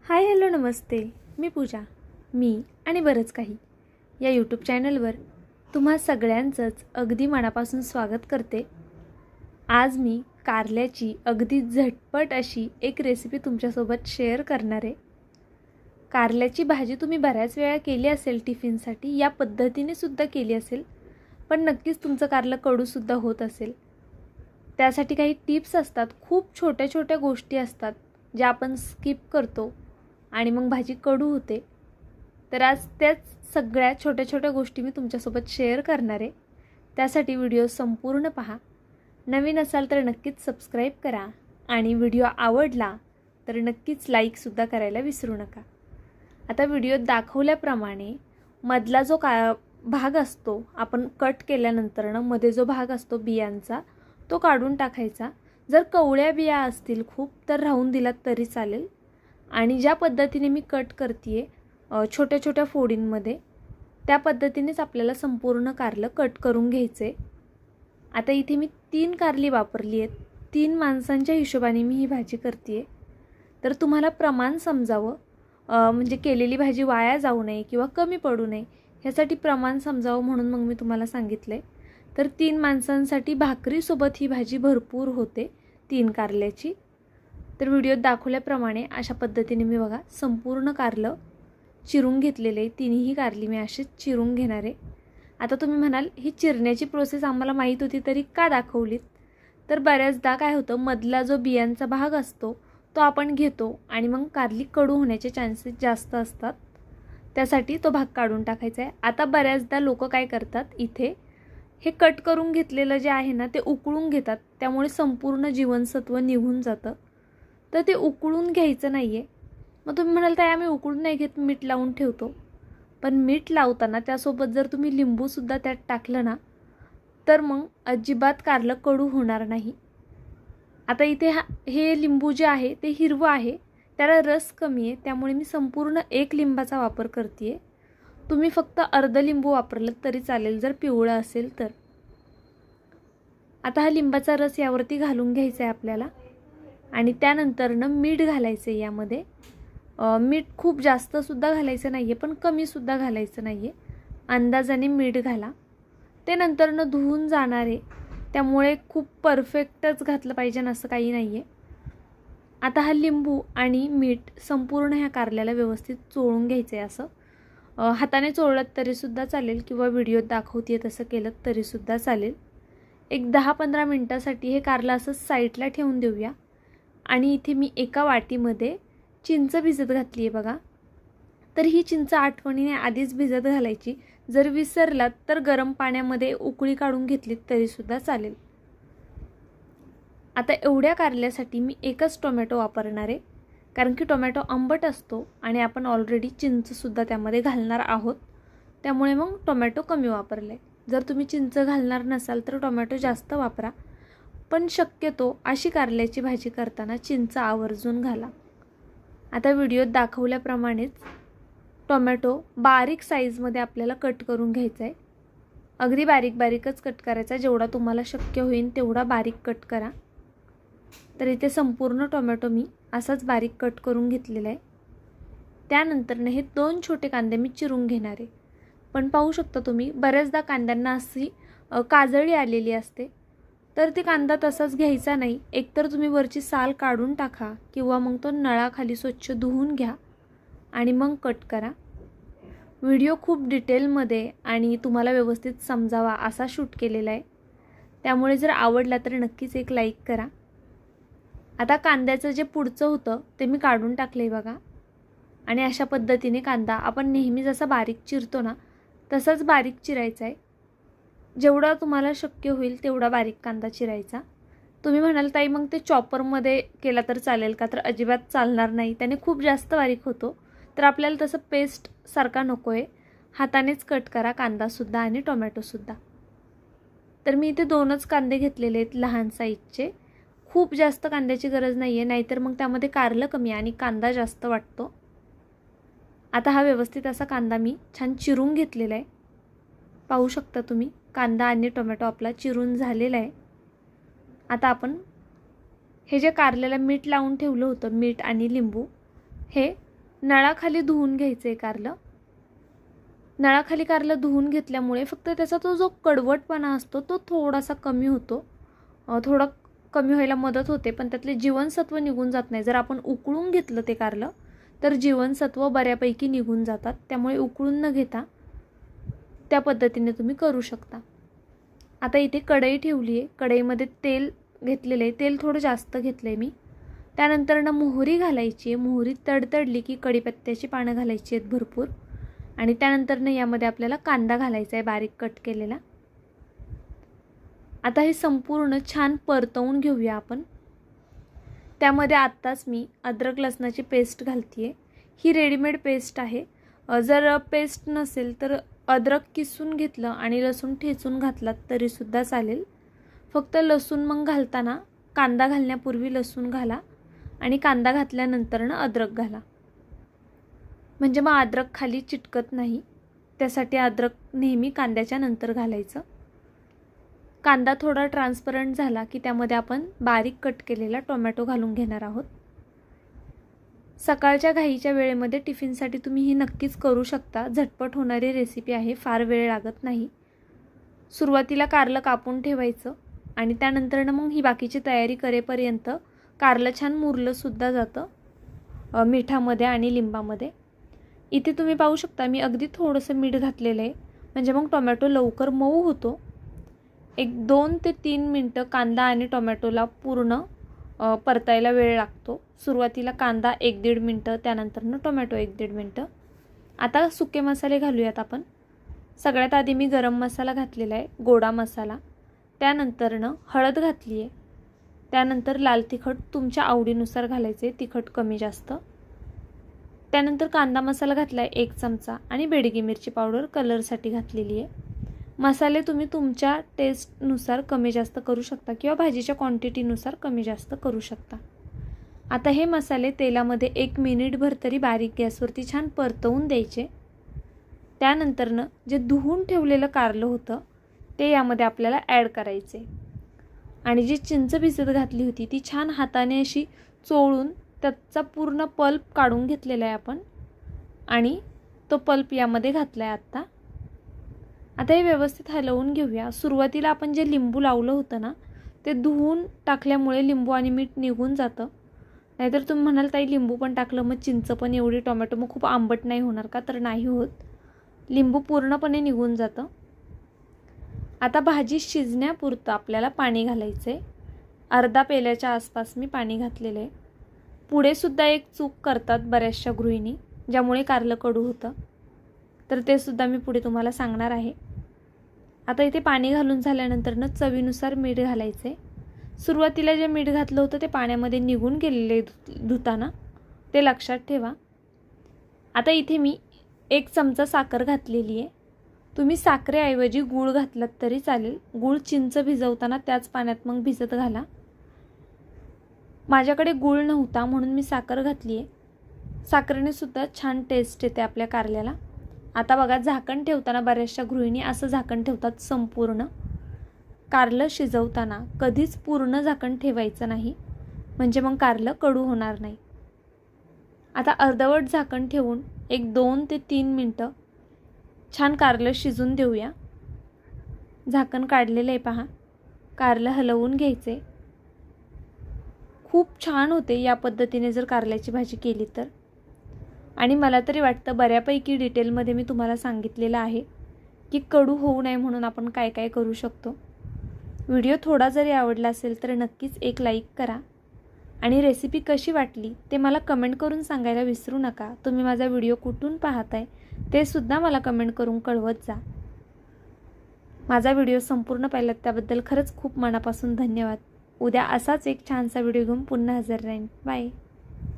Hi hello नमस्ते. मी पूजा. मी आणि बरंच काही या यूट्यूब चॅनलवर तुम्हा सगळ्यांचंच अगदी मनापासून स्वागत करते. आज मी कारल्याची अगदी झटपट अशी एक रेसिपी तुमच्यासोबत शेअर करणार आहे. कारल्याची भाजी तुम्ही बऱ्याच वेळा केली असेल टिफिनसाठी, या पद्धतीने सुद्धा केली असेल, पण नक्कीच तुमचं कारलं कडूसुद्धा होत असेल. त्यासाठी काही टिप्स असतात, खूप छोट्या छोट्या गोष्टी असतात ज्या आपण स्किप करतो आणि मग भाजी कडू होते. तर आज त्याच सगळ्या छोट्या छोट्या गोष्टी मी तुमच्यासोबत शेअर करणार आहे. त्यासाठी व्हिडिओ संपूर्ण पहा. नवीन असाल तर नक्कीच सबस्क्राईब करा आणि व्हिडिओ आवडला तर नक्कीच लाईकसुद्धा करायला विसरू नका. आता व्हिडिओत दाखवल्याप्रमाणे मधला जो भाग असतो, आपण कट केल्यानंतरनं मध्ये जो भाग असतो बियांचा, तो काढून टाकायचा. जर कवळ्या बिया असतील खूप तर राहून दिलात तरी चालेल. आणि ज्या पद्धतीने मी कट करते छोट्या छोट्या फोडींमध्ये, त्या पद्धतीनेच आपल्याला संपूर्ण कारलं कट करून घ्यायचे. आता इथे मी 3 कारली वापरली आहेत. 3 माणसांच्या हिशोबाने मी ही भाजी करते. तर तुम्हाला प्रमाण समजावं, म्हणजे केलेली भाजी वाया जाऊ नये किंवा कमी पडू नये, ह्यासाठी प्रमाण समजावं म्हणून मग मी तुम्हाला सांगितलं आहे. तर 3 माणसांसाठी भाकरीसोबत ही भाजी भरपूर होते 3 कारल्याची. तर व्हिडिओत दाखवल्याप्रमाणे अशा पद्धतीने मी बघा संपूर्ण कारलं चिरून घेतलेले आहे. तिन्ही कारली मी अशीच चिरून घेणार आहे. आता तुम्ही म्हणाल ही चिरण्याची प्रोसेस आम्हाला माहीत होती तरी का दाखवलीत? तर बऱ्याचदा काय होतं, मधला जो बियांचा भाग असतो तो आपण घेतो आणि मग कारली कडू होण्याचे चान्सेस जास्त असतात. त्यासाठी तो भाग काढून टाकायचा आहे. आता बऱ्याचदा लोक काय करतात, इथे हे कट करून घेतलेलं जे आहे ना ते उकळून घेतात, त्यामुळे संपूर्ण जीवनसत्व निघून जातं. तर ते उकळून घ्यायचं नाही आहे. मग तुम्ही म्हणाल ताई आम्ही उकळून नाही घेत, मीठ लावून ठेवतो. पण मीठ लावताना त्यासोबत जर तुम्ही लिंबूसुद्धा त्यात टाकलं ना तर मग अजिबात कारलं कडू होणार नाही. आता इथे हे लिंबू जे आहे ते हिरवं आहे, त्याला रस कमी आहे, त्यामुळे मी संपूर्ण 1 लिंबाचा वापर करते आहे. तुम्ही फक्त अर्ध लिंबू वापरलं तरी चालेल जर पिवळं असेल तर. आता हा लिंबाचा रस यावरती घालून घ्यायचा आहे आपल्याला आणि त्यानंतरनं मीठ घालायचं आहे यामध्ये. मीठ खूप जास्तसुद्धा घालायचं नाही आहे, पण कमीसुद्धा घालायचं नाही आहे. अंदाजाने मीठ घाला. ते नंतरनं धुवून जाणार आहे, त्यामुळे खूप परफेक्टच घातलं पाहिजे असं काही नाही आहे. आता हा लिंबू आणि मीठ संपूर्ण ह्या कारल्याला व्यवस्थित चोळून घ्यायचं आहे. असं हाताने चोळलं तरीसुद्धा चालेल किंवा व्हिडिओत दाखवते तसं केलं तरीसुद्धा चालेल. एक 10-15 मिनटासाठी हे कारलं असं साईडला ठेवून देऊया. आणि इथे मी एका वाटीमध्ये चिंच भिजत घातली आहे बघा. तर ही चिंच आठवणीने आधीच भिजत घालायची. जर विसरलात तर गरम पाण्यामध्ये उकळी काढून घेतलीत तरीसुद्धा चालेल. आता एवढ्या कारल्यासाठी मी एकच टोमॅटो वापरणार आहे, कारण की टोमॅटो आंबट असतो आणि आपण ऑलरेडी चिंचसुद्धा त्यामध्ये घालणार आहोत, त्यामुळे मग टोमॅटो कमी वापरला आहे. जर तुम्ही चिंच घालणार नसाल तर टोमॅटो जास्त वापरा, पण शक्यतो अशी कारल्याची भाजी करताना चिंच आवर्जून घाला. आता व्हिडिओत दाखवल्याप्रमाणेच टोमॅटो बारीक साईजमध्ये आपल्याला कट करून घ्यायचा आहे. अगदी बारीक बारीकच कट करायचा, जेवढा तुम्हाला शक्य होईल तेवढा बारीक कट करा. तर इथे संपूर्ण टोमॅटो मी असाच बारीक कट करून घेतलेला आहे. त्यानंतरनं हे 2 छोटे कांदे मी चिरून घेणार आहे. पण पाहू शकता तुम्ही, बऱ्याचदा कांद्यांना अशी काजळी आलेली असते, तर ते कांदा तसाच घ्यायचा नाही. एकतर तुम्ही वरची साल काढून टाका किंवा मग तो नळाखाली स्वच्छ धुवून घ्या आणि मग कट करा. व्हिडिओ खूप डिटेलमध्ये आणि तुम्हाला व्यवस्थित समजावा असा शूट केलेला आहे, त्यामुळे जर आवडला तर नक्कीच एक लाईक करा. आता कांद्याचं जे पुढचं होतं ते मी काढून टाकलं आहे बघा. आणि अशा पद्धतीने कांदा आपण नेहमी जसा बारीक चिरतो ना तसाच बारीक चिरायचा आहे. जेवढा तुम्हाला शक्य होईल तेवढा बारीक कांदा चिरायचा. तुम्ही म्हणाल ताई मग ते चॉपरमध्ये केला तर चालेल का? तर अजिबात चालणार नाही, त्याने खूप जास्त बारीक होतो. तर आपल्याला तसं पेस्ट सारखा नको आहे, हातानेच कट करा कांदासुद्धा आणि टोमॅटोसुद्धा. तर मी इथे 2च कांदे घेतलेले आहेत लहान साईजचे. खूप जास्त कांद्याची गरज नाही आहे, नाहीतर मग त्यामध्ये कारलं कमी आणि कांदा जास्त वाटतो. आता हा व्यवस्थित असा कांदा मी छान चिरून घेतलेला आहे. पाहू शकता तुम्ही, कांदा आणि टोमॅटो आपला चिरून झालेला आहे. आता आपण हे जे कारल्याला मीठ लावून ठेवलं होतं, मीठ आणि लिंबू, हे नळाखाली धुवून घ्यायचं आहे कारलं. नळाखाली कारलं धुवून घेतल्यामुळे फक्त त्याचा तो जो कडवटपणा असतो तो थोडासा कमी होतो, थोडं कमी व्हायला मदत होते, पण त्यातले जीवनसत्व निघून जात नाही. जर आपण उकळून घेतलं ते कारलं तर जीवनसत्व बऱ्यापैकी निघून जातात. त्यामुळे उकळून न घेता त्या पद्धतीने तुम्ही करू शकता. आता इथे कढई ठेवली आहे. कढईमध्ये तेल घेतलेलं आहे. तेल थोडं जास्त घेतलं आहे मी. त्यानंतर मोहरी घालायची आहे. मोहरी तडतडली की कढीपत्त्याची पानं घालायची आहेत भरपूर. आणि त्यानंतर यामध्ये आपल्याला कांदा घालायचा आहे बारीक कट केलेला. आता हे संपूर्ण छान परतवून घेऊया आपण. त्यामध्ये आत्ताच मी अद्रक लसणाची पेस्ट घालते. ही रेडीमेड पेस्ट आहे. जर पेस्ट नसेल तर अद्रक किसून घेतलं आणि लसूण ठेचून घातलात तरीसुद्धा चालेल. फक्त लसूण मग घालताना कांदा घालण्यापूर्वी लसूण घाला आणि कांदा घातल्यानंतर अद्रक घाला, म्हणजे मग अद्रक खाली चिटकत नाही. त्यासाठी अद्रक नेहमी कांद्याच्या नंतर घालायचं. कांदा थोडा ट्रान्सपरंट झाला की त्यामध्ये आपण बारीक कट केलेला टोमॅटो घालून घेणार आहोत. सकाळच्या घाईच्या वेळेमध्ये टिफिनसाठी तुम्ही ही नक्कीच करू शकता. झटपट होणारी रेसिपी आहे, फार वेळ लागत नाही. सुरुवातीला कारलं कापून ठेवायचं आणि त्यानंतर मग ही बाकीची तयारी करेपर्यंत कारलं छान मुरलंसुद्धा जातं मिठामध्ये आणि लिंबामध्ये. इथे तुम्ही पाहू शकता मी अगदी थोडंसं मीठ घातलेलं आहे, म्हणजे मग टोमॅटो लवकर मऊ होतो. एक 2 ते 3 मिनटं कांदा आणि टोमॅटोला पूर्ण परतायला वेळ लागतो. सुरुवातीला कांदा 1-1.5 मिनटं, त्यानंतर टोमॅटो 1-1.5 मिनटं. आता सुके मसाले घालूयात आपण. सगळ्यात आधी मी गरम मसाला घातलेला आहे, गोडा मसाला. त्यानंतर हळद घातली आहे. त्यानंतर लाल तिखट तुमच्या आवडीनुसार घालायचे, तिखट कमी जास्त. त्यानंतर कांदा मसाला घातला आहे 1 चमचा आणि बेडगी मिरची पावडर कलरसाठी घातलेली आहे. मसाले तुम्ही तुमच्या टेस्टनुसार कमी जास्त करू शकता किंवा भाजीच्या क्वांटिटीनुसार कमी जास्त करू शकता. आता हे मसाले तेलामध्ये 1 मिनिटभर तरी बारीक गॅसवरती छान परतवून द्यायचे. त्यानंतर जे धुवून ठेवलेलं कारलं होतं ते यामध्ये आपल्याला ॲड करायचे आणि जी चिंच भिजत घातली होती ती छान हाताने अशी चोळून त्याचा पूर्ण पल्प काढून घेतलेला आहे आपण आणि तो पल्प यामध्ये घातला आहे. आता हे व्यवस्थित हलवून घेऊया. सुरुवातीला आपण जे लिंबू लावलं होतं ना ते धुवून टाकल्यामुळे लिंबू आणि मीठ निघून जातं. नाहीतर तुम्ही म्हणाल ताई लिंबू पण टाकलं मग चिंच पण एवढी, टोमॅटो मग खूप आंबट नाही होणार का? तर नाही होत, लिंबू पूर्णपणे निघून जातं. आता भाजी शिजण्यापुरतं आपल्याला पाणी घालायचं आहे. अर्धा पेल्याच्या आसपास मी पाणी घातलेलं आहे. पुढे सुद्धा एक चूक करतात बऱ्याचशा गृहिणी, ज्यामुळे कारलं कडू होतं, तर ते सुद्धा मी पुढे तुम्हाला सांगणार आहे. आता इथे पाणी घालून झाल्यानंतर चवीनुसार मीठ घालायचे. सुरुवातीला जे मीठ घातलं होतं ते पाण्यामध्ये निघून गेलेले धुताना, ते लक्षात ठेवा. आता इथे मी 1 चमचा साखर घातलेली आहे. तुम्ही साखरेऐवजी गूळ घातलात तरी चालेल. गूळ चिंच भिजवताना त्याच पाण्यात मग भिजत घाला. माझ्याकडे गूळ नव्हता म्हणून मी साखर घातली आहे. साखरेने सुद्धा छान टेस्ट येते आपल्या कारल्याला. आता बघा, झाकण ठेवताना बऱ्याचशा गृहिणी असं झाकण ठेवतात संपूर्ण. कारलं शिजवताना कधीच पूर्ण झाकण ठेवायचं नाही, म्हणजे मग कारलं कडू होणार नाही. आता अर्धवट झाकण ठेवून एक 2 ते 3 मिनटं छान कारलं शिजून देऊया. झाकण काढलेलं आहे पहा. कारलं हलवून घ्यायचे. खूप छान होते या पद्धतीने जर कारल्याची भाजी केली तर. आणि मला तरी वाटतं बऱ्यापैकी डिटेलमध्ये मी तुम्हाला सांगितलेलं आहे की कडू होऊ नये म्हणून आपण काय काय करू शकतो. व्हिडिओ थोडा जरी आवडला असेल तर नक्कीच एक लाईक करा आणि रेसिपी कशी वाटली ते मला कमेंट करून सांगायला विसरू नका. तुम्ही माझा व्हिडिओ कुठून पाहताय ते सुद्धा मला कमेंट करून कळवत जा. माझा व्हिडिओ संपूर्ण पाहिलात त्याबद्दल खरंच खूप मनापासून धन्यवाद. उद्या असाच एक छानसा व्हिडिओ घेऊन पुन्हा हजर राहीन. बाय.